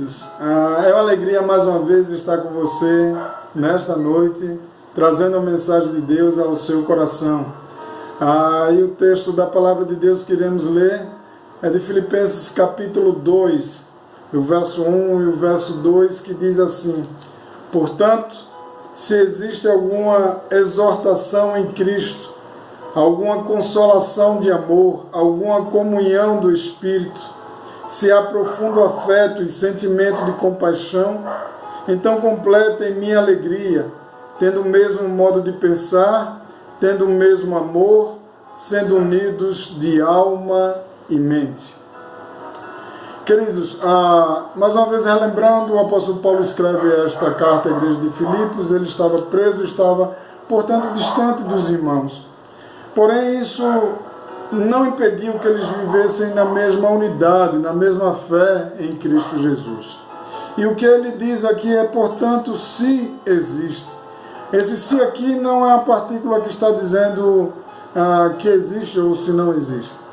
queridos, é uma alegria mais uma vez estar com você nesta noite, trazendo a mensagem de Deus ao seu coração. E o texto da palavra de Deus que iremos ler é de Filipenses capítulo 2, o verso 1 e o verso 2, que diz assim: portanto, se existe alguma exortação em Cristo, alguma consolação de amor, alguma comunhão do Espírito, se há profundo afeto e sentimento de compaixão, então completem minha alegria, tendo o mesmo modo de pensar, tendo o mesmo amor, sendo unidos de alma e mente. Queridos, mais uma vez relembrando, o apóstolo Paulo escreve esta carta à igreja de Filipos. Ele estava preso, estava, portanto, distante dos irmãos. Porém, isso não impediu que eles vivessem na mesma unidade, na mesma fé em Cristo Jesus. E o que ele diz aqui é, portanto, se existe. Esse se aqui não é a partícula que está dizendo que existe ou se não existe.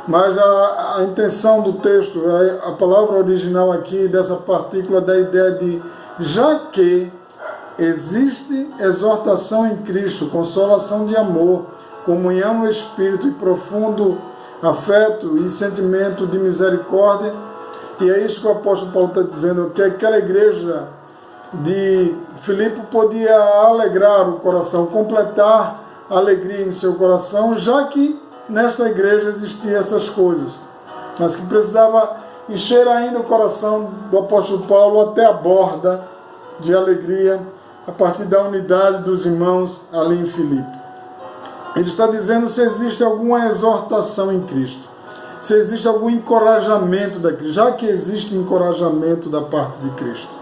Mas a intenção do texto, a palavra original aqui dessa partícula da ideia de já que existe exortação em Cristo, consolação de amor, comunhão no Espírito e profundo afeto e sentimento de misericórdia. E é isso que o apóstolo Paulo está dizendo, que aquela igreja de Filipe podia alegrar o coração, completar a alegria em seu coração, já que nesta igreja existiam essas coisas, mas que precisava encher ainda o coração do apóstolo Paulo até a borda de alegria, a partir da unidade dos irmãos ali em Filipe. Ele está dizendo se existe alguma exortação em Cristo, se existe algum encorajamento da Cristo, já que existe encorajamento da parte de Cristo.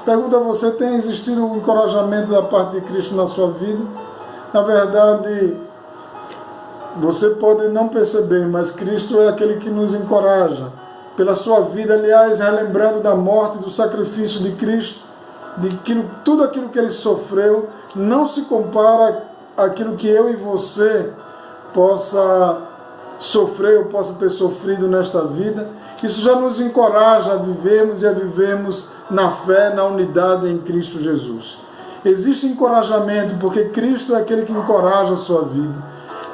Pergunto a você, tem existido um encorajamento da parte de Cristo na sua vida? Na verdade, você pode não perceber, mas Cristo é aquele que nos encoraja. Pela sua vida, aliás, relembrando da morte, do sacrifício de Cristo, tudo aquilo que ele sofreu, não se compara aquilo que eu e você possa sofrer ou possa ter sofrido nesta vida. Isso já nos encoraja a vivermos e a vivermos na fé, na unidade em Cristo Jesus. Existe encorajamento porque Cristo é aquele que encoraja a sua vida.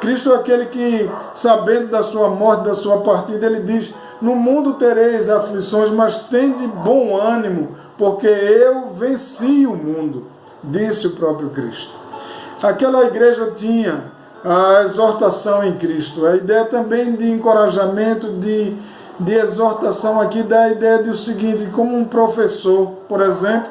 Cristo é aquele que, sabendo da sua morte, da sua partida, ele diz: no mundo tereis aflições, mas tende bom ânimo, porque eu venci o mundo, disse o próprio Cristo. Aquela igreja tinha a exortação em Cristo. A ideia também de encorajamento, de exortação aqui, dá a ideia do seguinte: como um professor, por exemplo,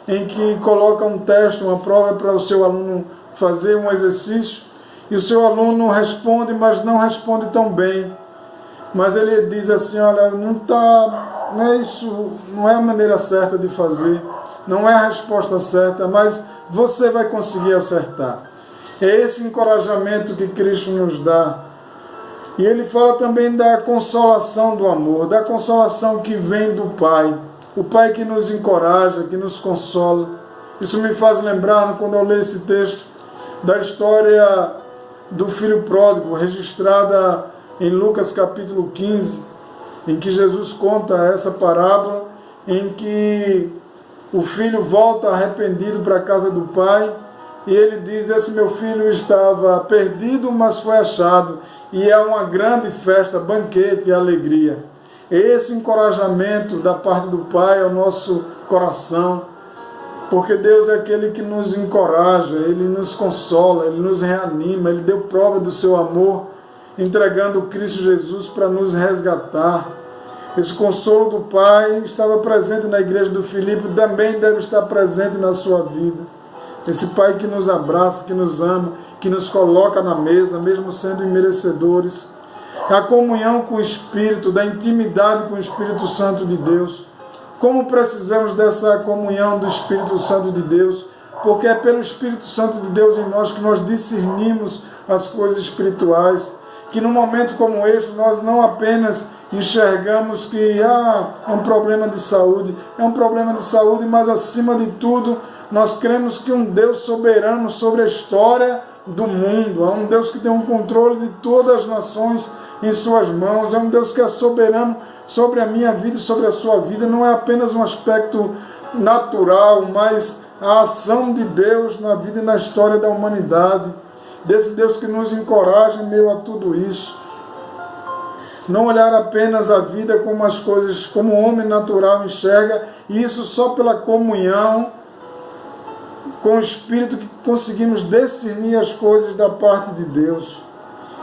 em que coloca um teste, uma prova para o seu aluno fazer um exercício, e o seu aluno responde, mas não responde tão bem. Mas ele diz assim: olha, não é isso, não é a maneira certa de fazer, não é a resposta certa, mas você vai conseguir acertar. É esse encorajamento que Cristo nos dá. E ele fala também da consolação do amor, da consolação que vem do Pai. O Pai que nos encoraja, que nos consola. Isso me faz lembrar, quando eu leio esse texto, da história do filho pródigo, registrada em Lucas capítulo 15, em que Jesus conta essa parábola, em que o filho volta arrependido para a casa do pai, e ele diz: esse meu filho estava perdido, mas foi achado, e é uma grande festa, banquete e alegria. Esse encorajamento da parte do Pai ao nosso coração, porque Deus é aquele que nos encoraja, Ele nos consola, Ele nos reanima, Ele deu prova do seu amor, entregando Cristo Jesus para nos resgatar. Esse consolo do Pai estava presente na igreja do Filipe, também deve estar presente na sua vida. Esse Pai que nos abraça, que nos ama, que nos coloca na mesa, mesmo sendo imerecedores. A comunhão com o Espírito, da intimidade com o Espírito Santo de Deus. Como precisamos dessa comunhão do Espírito Santo de Deus? Porque é pelo Espírito Santo de Deus em nós que nós discernimos as coisas espirituais. Que num momento como este nós não apenas enxergamos que é um problema de saúde, mas acima de tudo nós cremos que um Deus soberano sobre a história do mundo, é um Deus que tem um controle de todas as nações em suas mãos, é um Deus que é soberano sobre a minha vida e sobre a sua vida. Não é apenas um aspecto natural, mas a ação de Deus na vida e na história da humanidade, desse Deus que nos encoraja em meio a tudo isso. Não olhar apenas a vida como as coisas, como o homem natural enxerga, e isso só pela comunhão com o Espírito que conseguimos discernir as coisas da parte de Deus.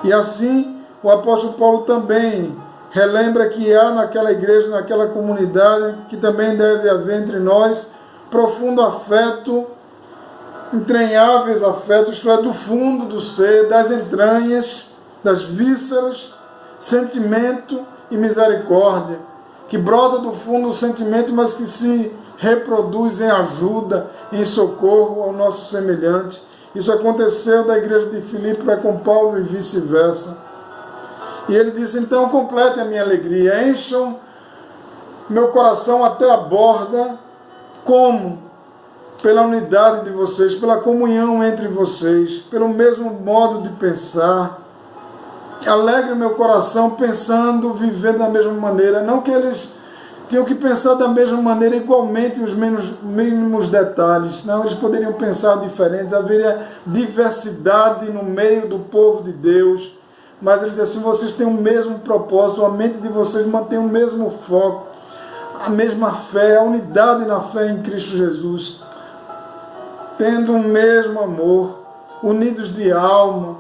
E assim, o apóstolo Paulo também relembra que há naquela igreja, naquela comunidade, que também deve haver entre nós, profundo afeto, entranháveis afetos, isto é, do fundo do ser, das entranhas, das vísceras, sentimento e misericórdia, que brota do fundo do sentimento, mas que se reproduz em ajuda, em socorro ao nosso semelhante. Isso aconteceu da igreja de Filipe para com Paulo e vice-versa. E ele disse, então completem a minha alegria, encham meu coração até a borda, como? Pela unidade de vocês, pela comunhão entre vocês, pelo mesmo modo de pensar. Alegre o meu coração pensando, vivendo da mesma maneira. Não que eles tinham que pensar da mesma maneira, igualmente os mínimos detalhes. Não, eles poderiam pensar diferentes. Haveria diversidade no meio do povo de Deus. Mas eles diziam assim, vocês têm o mesmo propósito, a mente de vocês mantém o mesmo foco, a mesma fé, a unidade na fé em Cristo Jesus. Tendo o mesmo amor, unidos de alma,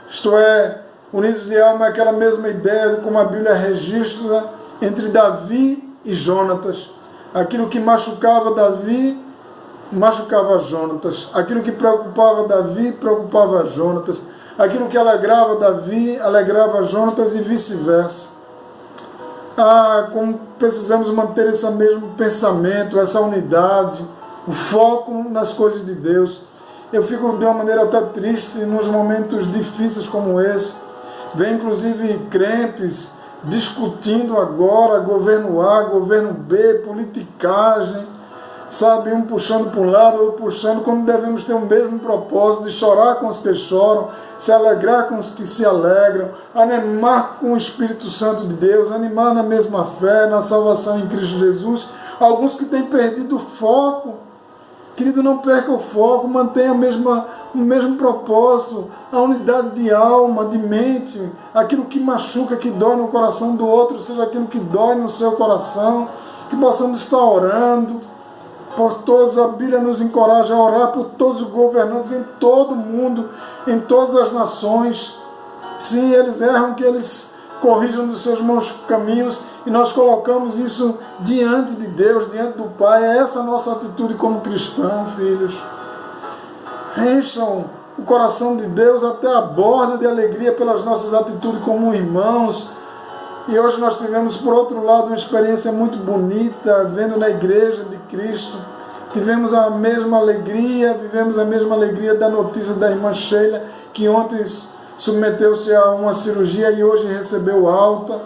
isto é, unidos de alma é aquela mesma ideia, como a Bíblia registra, entre Davi e Jonatas. Aquilo que machucava Davi, machucava Jonatas. Aquilo que preocupava Davi, preocupava Jonatas. Aquilo que alegrava Davi, alegrava Jonatas e vice-versa. Como precisamos manter esse mesmo pensamento, essa unidade, o foco nas coisas de Deus. Eu fico de uma maneira até triste nos momentos difíceis como esse. Vem inclusive crentes discutindo agora governo A, governo B, politicagem, sabe, um puxando para um lado, outro puxando, quando devemos ter o mesmo propósito de chorar com os que choram, se alegrar com os que se alegram, animar com o Espírito Santo de Deus, animar na mesma fé, na salvação em Cristo Jesus. Alguns que têm perdido o foco, querido, não perca o foco, mantenha o mesmo propósito, a unidade de alma, de mente, aquilo que machuca, que dói no coração do outro, seja aquilo que dói no seu coração, que possamos estar orando por todos. A Bíblia nos encoraja a orar por todos os governantes em todo o mundo, em todas as nações. Sim, eles erram, que eles corrijam dos seus maus caminhos, e nós colocamos isso diante de Deus, diante do Pai. É essa a nossa atitude como cristão, filhos. Encham o coração de Deus até a borda de alegria pelas nossas atitudes como irmãos. E hoje nós tivemos, por outro lado, uma experiência muito bonita, vendo na igreja de Cristo. Tivemos a mesma alegria, vivemos a mesma alegria da notícia da irmã Sheila, que ontem submeteu-se a uma cirurgia e hoje recebeu alta.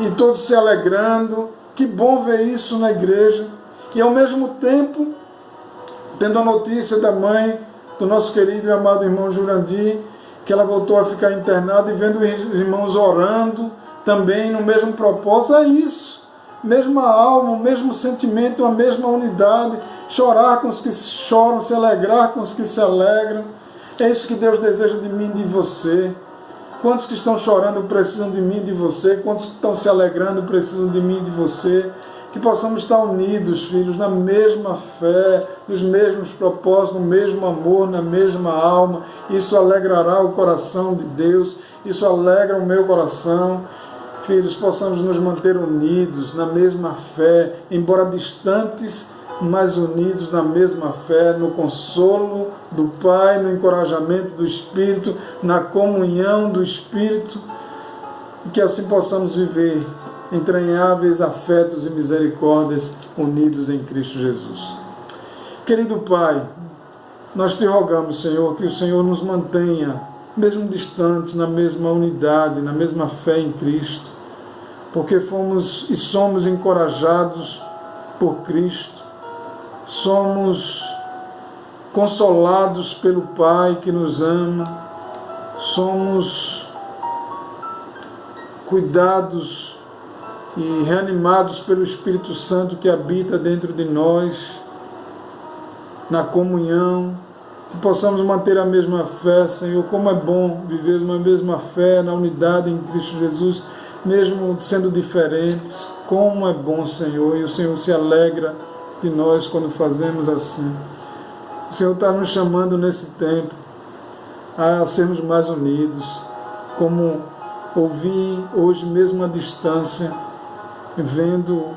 E todos se alegrando. Que bom ver isso na igreja. E ao mesmo tempo, tendo a notícia da mãe do nosso querido e amado irmão Jurandir, que ela voltou a ficar internada, e vendo os irmãos orando, também no mesmo propósito. É isso, mesma alma, o mesmo sentimento, a mesma unidade, chorar com os que choram, se alegrar com os que se alegram. É isso que Deus deseja de mim e de você. Quantos que estão chorando precisam de mim e de você? Quantos que estão se alegrando precisam de mim e de você? Que possamos estar unidos, filhos, na mesma fé, nos mesmos propósitos, no mesmo amor, na mesma alma. Isso alegrará o coração de Deus, isso alegra o meu coração. Filhos, possamos nos manter unidos na mesma fé, embora distantes, mas unidos na mesma fé, no consolo do Pai, no encorajamento do Espírito, na comunhão do Espírito, e que assim possamos viver entranháveis afetos e misericórdias unidos em Cristo Jesus. Querido Pai, nós te rogamos, Senhor, que o Senhor nos mantenha, mesmo distantes, na mesma unidade, na mesma fé em Cristo, porque fomos e somos encorajados por Cristo, somos consolados pelo Pai que nos ama, somos cuidados e reanimados pelo Espírito Santo que habita dentro de nós, na comunhão, que possamos manter a mesma fé, Senhor. Como é bom viver uma mesma fé na unidade em Cristo Jesus, mesmo sendo diferentes. Como é bom, Senhor, e o Senhor se alegra de nós quando fazemos assim. O Senhor está nos chamando nesse tempo a sermos mais unidos, como ouvi hoje mesmo à distância, vendo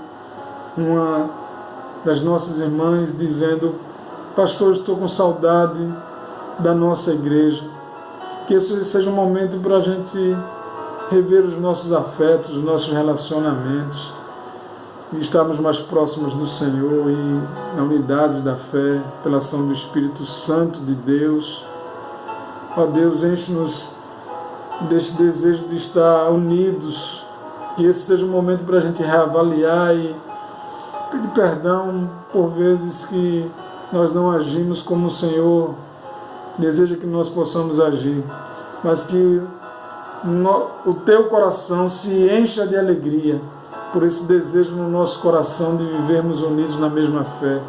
uma das nossas irmãs dizendo: pastor, estou com saudade da nossa igreja. Que esse seja um momento para a gente rever os nossos afetos, os nossos relacionamentos, e estarmos mais próximos do Senhor e na unidade da fé, pela ação do Espírito Santo de Deus. Ó Deus, enche-nos deste desejo de estar unidos, que esse seja um momento para a gente reavaliar e pedir perdão por vezes que nós não agimos como o Senhor deseja que nós possamos agir, mas que o teu coração se encha de alegria por esse desejo no nosso coração de vivermos unidos na mesma fé,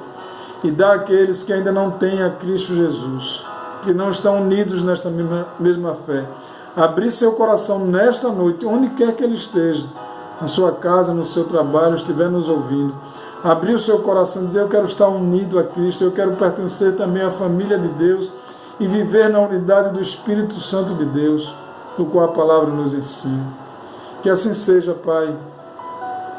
e dá àqueles que ainda não têm a Cristo Jesus, que não estão unidos nesta mesma fé, abrir seu coração nesta noite, onde quer que ele esteja, na sua casa, no seu trabalho, estiver nos ouvindo, abrir o seu coração e dizer: eu quero estar unido a Cristo, eu quero pertencer também à família de Deus e viver na unidade do Espírito Santo de Deus, do qual a palavra nos ensina. Que assim seja, Pai.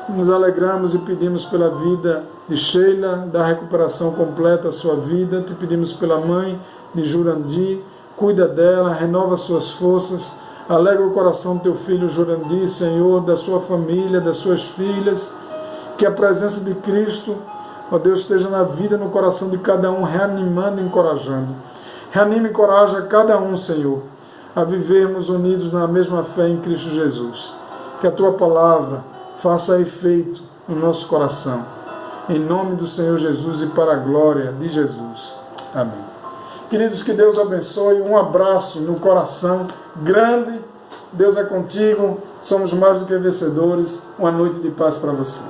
Nos alegramos e pedimos pela vida de Sheila, da recuperação completa da sua vida. Te pedimos pela mãe de Jurandir, cuida dela, renova suas forças, alegra o coração do teu filho Jurandir, Senhor, da sua família, das suas filhas. Que a presença de Cristo, ó Deus, esteja na vida, no coração de cada um, reanimando e encorajando. Reanima e encoraja cada um, Senhor, a vivermos unidos na mesma fé em Cristo Jesus. Que a tua palavra faça efeito no nosso coração. Em nome do Senhor Jesus e para a glória de Jesus. Amém. Queridos, que Deus abençoe. Um abraço no coração grande. Deus é contigo. Somos mais do que vencedores. Uma noite de paz para você.